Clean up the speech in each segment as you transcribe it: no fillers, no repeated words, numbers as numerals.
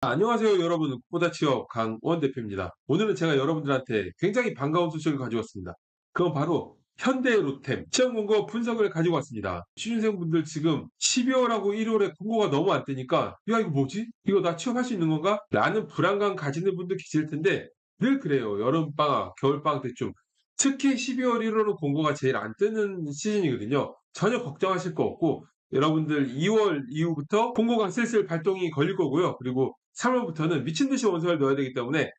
안녕하세요 여러분. 꽃보다 취업 강원 대표입니다. 오늘은 제가 여러분들한테 굉장히 반가운 소식을 가지고 왔습니다. 그건 바로 현대로템 시험 공고 분석을 가지고 왔습니다. 취준생분들 지금 12월하고 1월에 공고가 너무 안 뜨니까 야 이거 뭐지? 이거 나 취업할 수 있는 건가? 라는 불안감 가지는 분들 계실 텐데 늘 그래요. 여름방학, 겨울방학 때쯤 특히 12월, 1월은 공고가 제일 안 뜨는 시즌이거든요. 전혀 걱정하실 거 없고 여러분들 2월 이후부터 공고가 슬슬 발동이 걸릴 거고요. 그리고 3월부터는 미친 듯이 원서를 넣어야 되기 때문에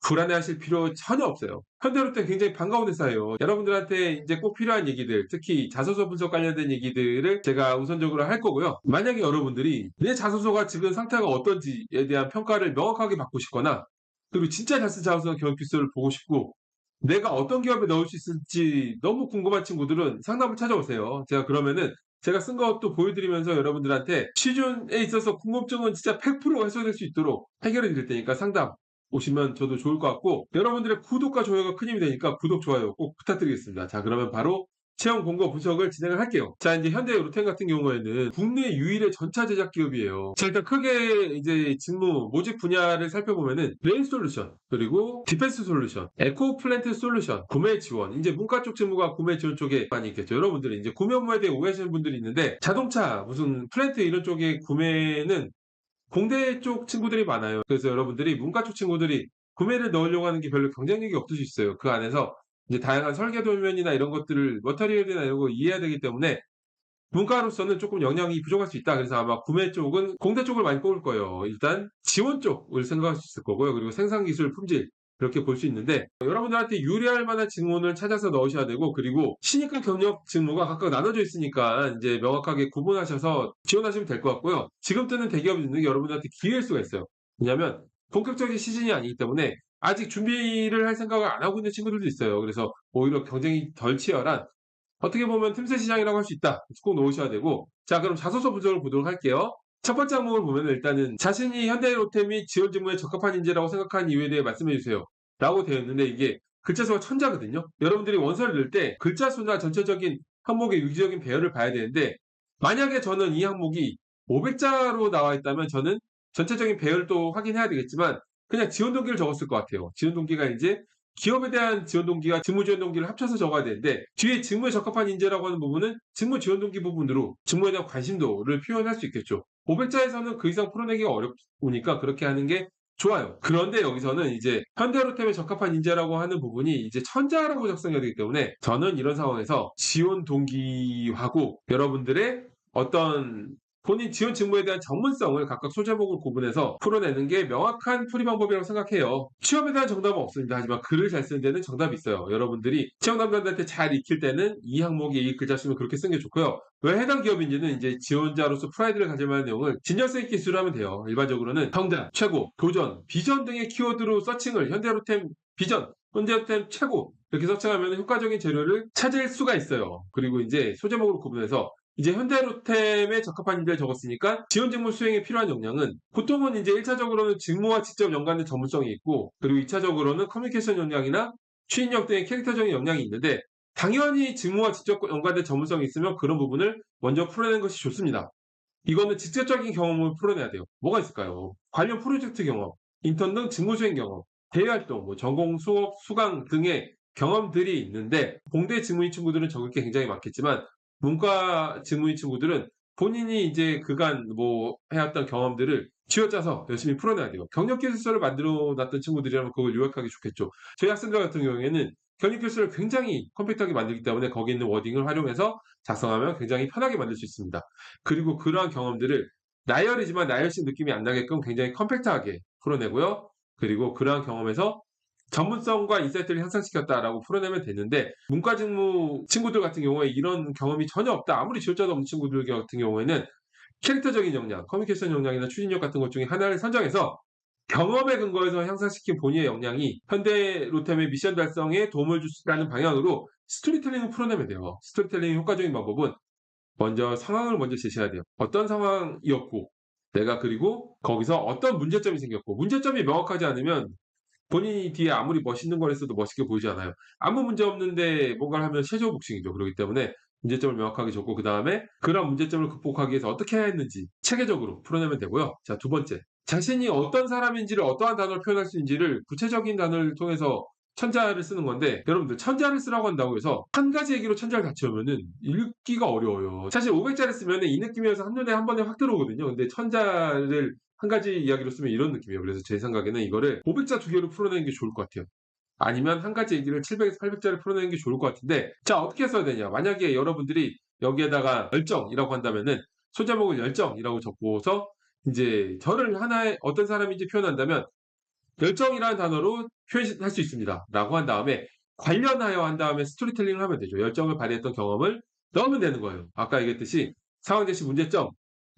불안해하실 필요 전혀 없어요. 현대로템 굉장히 반가운 회사예요. 여러분들한테 이제 꼭 필요한 얘기들, 특히 자소서 분석 관련된 얘기들을 제가 우선적으로 할 거고요. 만약에 여러분들이 내 자소서가 지금 상태가 어떤지에 대한 평가를 명확하게 받고 싶거나 그리고 진짜 잘 쓴 자소서 교육 필수를 보고 싶고 내가 어떤 기업에 넣을 수 있을지 너무 궁금한 친구들은 상담을 찾아오세요. 제가 그러면은 제가 쓴 것도 보여드리면서 여러분들한테 취준에 있어서 궁금증은 진짜 100% 해소될 수 있도록 해결해 드릴 테니까 상담 오시면 저도 좋을 것 같고 여러분들의 구독과 좋아요가 큰 힘이 되니까 구독, 좋아요 꼭 부탁드리겠습니다. 자, 그러면 바로 채용 공고 분석을 진행을 할게요. 자, 이제 현대 로템 같은 경우에는 국내 유일의 전차 제작 기업이에요. 자, 일단 크게 이제 직무, 모집 분야를 살펴보면은 레인 솔루션, 그리고 디펜스 솔루션, 에코 플랜트 솔루션, 구매 지원. 이제 문과 쪽 직무가 구매 지원 쪽에 많이 있겠죠. 여러분들이 이제 구매 업무에 대해 오해하시는 분들이 있는데 자동차, 무슨 플랜트 이런 쪽의 구매는 공대 쪽 친구들이 많아요. 그래서 여러분들이 문과 쪽 친구들이 구매를 넣으려고 하는 게 별로 경쟁력이 없을 수 있어요. 그 안에서 이제 다양한 설계 도면이나 이런 것들을 머터리얼이나 이런 거 이해해야 되기 때문에 문과로서는 조금 영향이 부족할 수 있다. 그래서 아마 구매 쪽은 공대 쪽을 많이 뽑을 거예요. 일단 지원 쪽을 생각할 수 있을 거고요. 그리고 생산기술, 품질 그렇게 볼 수 있는데 여러분들한테 유리할 만한 직무를 찾아서 넣으셔야 되고 그리고 신입과 경력 직무가 각각 나눠져 있으니까 이제 명확하게 구분하셔서 지원하시면 될 것 같고요. 지금 뜨는 대기업 있는 게 여러분들한테 기회일 수가 있어요. 왜냐하면 본격적인 시즌이 아니기 때문에 아직 준비를 할 생각을 안 하고 있는 친구들도 있어요. 그래서 오히려 경쟁이 덜 치열한 어떻게 보면 틈새 시장이라고 할 수 있다. 꼭 놓으셔야 되고. 자, 그럼 자소서 분석을 보도록 할게요. 첫 번째 항목을 보면 일단은 자신이 현대로템이 지원 직무에 적합한 인재라고 생각하는 이유에 대해 말씀해 주세요. 라고 되어 있는데 이게 글자 수가 천자거든요. 여러분들이 원서를 넣을 때 글자 수나 전체적인 항목의 유기적인 배열을 봐야 되는데 만약에 저는 이 항목이 500자로 나와 있다면 저는 전체적인 배열도 확인해야 되겠지만 그냥 지원 동기를 적었을 것 같아요. 지원 동기가 이제 기업에 대한 지원 동기와 직무 지원 동기를 합쳐서 적어야 되는데 뒤에 직무에 적합한 인재라고 하는 부분은 직무 지원 동기 부분으로 직무에 대한 관심도를 표현할 수 있겠죠. 500자에서는 그 이상 풀어내기가 어렵으니까 그렇게 하는 게 좋아요. 그런데 여기서는 이제 현대로템에 적합한 인재라고 하는 부분이 이제 천자라고 작성해야 되기 때문에 저는 이런 상황에서 지원 동기하고 여러분들의 어떤 본인 지원 직무에 대한 전문성을 각각 소제목을 구분해서 풀어내는 게 명확한 풀이 방법이라고 생각해요. 취업에 대한 정답은 없습니다. 하지만 글을 잘 쓰는 데는 정답이 있어요. 여러분들이 시험 담당자한테 잘 익힐 때는 이 항목에 이 글자 쓰면 그렇게 쓰는 게 좋고요. 왜 해당 기업인지는 이제 지원자로서 프라이드를 가질 만한 내용을 진정성 있게 기술을 하면 돼요. 일반적으로는 성장, 최고, 도전, 비전 등의 키워드로 서칭을 현대로템 비전, 현대로템 최고 이렇게 서칭하면 효과적인 재료를 찾을 수가 있어요. 그리고 이제 소제목으로 구분해서 이제 현대로템에 적합한 인재를 적었으니까 지원 직무 수행에 필요한 역량은 보통은 이제 1차적으로는 직무와 직접 연관된 전문성이 있고 그리고 2차적으로는 커뮤니케이션 역량이나 추진력 등의 캐릭터적인 역량이 있는데 당연히 직무와 직접 연관된 전문성이 있으면 그런 부분을 먼저 풀어내는 것이 좋습니다. 이거는 직접적인 경험을 풀어내야 돼요. 뭐가 있을까요? 관련 프로젝트 경험, 인턴 등 직무 수행 경험, 대외 활동, 뭐 전공, 수업, 수강 등의 경험들이 있는데 공대 직무인 친구들은 적을 게 굉장히 많겠지만 문과 직무인 친구들은 본인이 이제 그간 뭐 해왔던 경험들을 쥐어짜서 열심히 풀어내야 돼요. 경력 기술서를 만들어 놨던 친구들이라면 그걸 요약하기 좋겠죠. 저희 학생들 같은 경우에는 경력 기술서를 굉장히 컴팩트하게 만들기 때문에 거기 있는 워딩을 활용해서 작성하면 굉장히 편하게 만들 수 있습니다. 그리고 그러한 경험들을 나열이지만 나열식 느낌이 안 나게끔 굉장히 컴팩트하게 풀어내고요. 그리고 그러한 경험에서 전문성과 인사이트를 향상시켰다라고 풀어내면 되는데 문과 직무 친구들 같은 경우에 이런 경험이 전혀 없다. 아무리 지원자도 없는 친구들 같은 경우에는 캐릭터적인 역량, 커뮤니케이션 역량이나 추진력 같은 것 중에 하나를 선정해서 경험에 근거해서 향상시킨 본인의 역량이 현대 로템의 미션 달성에 도움을 줄 수 있다는 방향으로 스토리텔링을 풀어내면 돼요. 스토리텔링의 효과적인 방법은 먼저 상황을 먼저 제시해야 돼요. 어떤 상황이었고 내가 그리고 거기서 어떤 문제점이 생겼고 문제점이 명확하지 않으면 본인이 뒤에 아무리 멋있는 걸 했어도 멋있게 보이지 않아요. 아무 문제 없는데 뭔가를 하면 최저복싱이죠. 그렇기 때문에 문제점을 명확하게 적고 그다음에 그런 문제점을 극복하기 위해서 어떻게 해야 했는지 체계적으로 풀어내면 되고요. 자, 두 번째. 자신이 어떤 사람인지를 어떠한 단어로 표현할 수 있는지를 구체적인 단어를 통해서 천자를 쓰는 건데, 여러분들 천자를 쓰라고 한다고 해서 한 가지 얘기로 천자를 다 채우면은 읽기가 어려워요. 사실 500자를 쓰면은 이 느낌이어서 한눈에 한 번에 확 들어오거든요. 근데 천자를 한 가지 이야기로 쓰면 이런 느낌이에요. 그래서 제 생각에는 이거를 500자 두 개로 풀어내는 게 좋을 것 같아요. 아니면 한 가지 얘기를 700에서 800자를 풀어내는 게 좋을 것 같은데, 자, 어떻게 써야 되냐. 만약에 여러분들이 여기에다가 열정이라고 한다면은 소제목을 열정이라고 적고서 이제 저를 하나의 어떤 사람인지 표현한다면 열정이라는 단어로 표현할 수 있습니다. 라고 한 다음에 관련하여 한 다음에 스토리텔링을 하면 되죠. 열정을 발휘했던 경험을 넣으면 되는 거예요. 아까 얘기했듯이 상황 제시 문제점,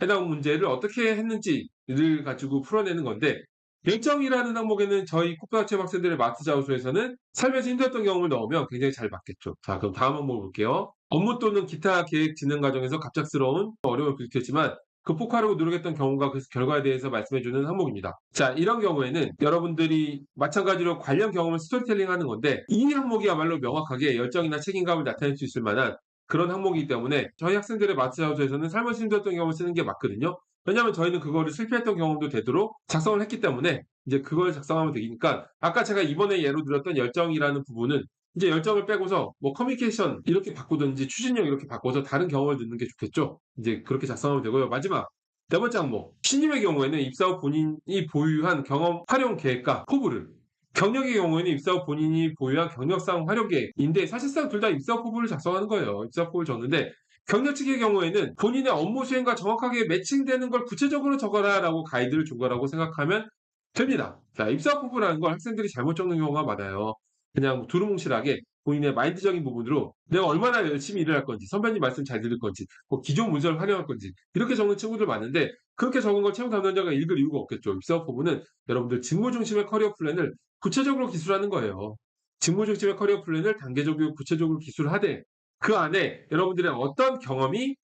해당 문제를 어떻게 했는지를 가지고 풀어내는 건데, 열정이라는 항목에는 저희 꽃보다치 학생들의 마트 자소서에서는 살면서 힘들었던 경험을 넣으면 굉장히 잘 맞겠죠. 자, 그럼 다음 항목 볼게요. 업무 또는 기타 계획 진행 과정에서 갑작스러운 어려움을 부딪혔지만 극복하려고 노력했던 경험과 그 결과에 대해서 말씀해주는 항목입니다. 자, 이런 경우에는 여러분들이 마찬가지로 관련 경험을 스토리텔링 하는 건데, 이 항목이야말로 명확하게 열정이나 책임감을 나타낼 수 있을 만한 그런 항목이기 때문에 저희 학생들의 마트 자소서에서는 삶에서 힘들었던 경험을 쓰는 게 맞거든요. 왜냐하면 저희는 그거를 실패했던 경험도 되도록 작성을 했기 때문에 이제 그걸 작성하면 되니까, 아까 제가 이번에 예로 들었던 열정이라는 부분은 이제 열정을 빼고서 뭐 커뮤니케이션 이렇게 바꾸든지 추진력 이렇게 바꿔서 다른 경험을 넣는 게 좋겠죠. 이제 그렇게 작성하면 되고요. 마지막 네 번째 항목, 신입의 경우에는 입사 후 본인이 보유한 경험 활용 계획과 포부를, 경력의 경우에는 입사 후 본인이 보유한 경력상 활용 계획인데, 사실상 둘 다 입사 후 포부를 작성하는 거예요. 입사 후 포부를 적는데, 경력 측의 경우에는 본인의 업무 수행과 정확하게 매칭되는 걸 구체적으로 적어라라고 가이드를 준 거라고 생각하면 됩니다. 자, 입사 후 포부라는 걸 학생들이 잘못 적는 경우가 많아요. 그냥 두루뭉실하게 본인의 마인드적인 부분으로 내가 얼마나 열심히 일을 할 건지, 선배님 말씀 잘 들을 건지, 뭐 기존 문서를 활용할 건지 이렇게 적는 친구들 많은데, 그렇게 적은 걸 채용 담당자가 읽을 이유가 없겠죠. 입사업 부분은 여러분들 직무 중심의 커리어 플랜을 구체적으로 기술하는 거예요. 직무 중심의 커리어 플랜을 단계적이고 구체적으로 기술하되 그 안에 여러분들의 어떤 경험이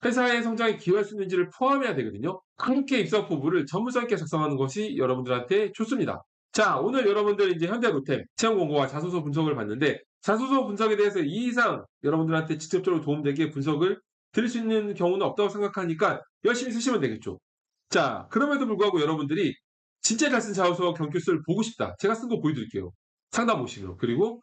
회사의 성장에 기여할 수 있는지를 포함해야 되거든요. 그렇게 입사 포부를 전문성 있게 작성하는 것이 여러분들한테 좋습니다. 자, 오늘 여러분들 이제 현대로템 채용 공고와 자소서 분석을 봤는데, 자소서 분석에 대해서 이 이상 여러분들한테 직접적으로 도움되게 분석을 드릴 수 있는 경우는 없다고 생각하니까 열심히 쓰시면 되겠죠. 자, 그럼에도 불구하고 여러분들이 진짜 잘 쓴 자소서 경큐스를 보고 싶다. 제가 쓴 거 보여드릴게요. 상담 오시면. 그리고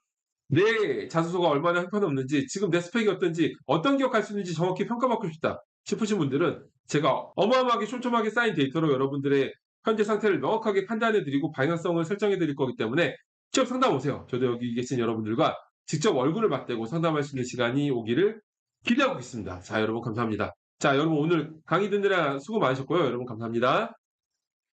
내 자소서가 얼마나 형편없는지, 지금 내 스펙이 어떤지, 어떤 기억할 수 있는지 정확히 평가받고 싶다 싶으신 분들은 제가 어마어마하게 촘촘하게 쌓인 데이터로 여러분들의 현재 상태를 명확하게 판단해드리고 방향성을 설정해드릴 거기 때문에 직접 상담 오세요. 저도 여기 계신 여러분들과 직접 얼굴을 맞대고 상담할 수 있는 시간이 오기를 기대하고 있습니다. 자, 여러분 감사합니다. 자, 여러분 오늘 강의 듣느라 수고 많으셨고요. 여러분 감사합니다.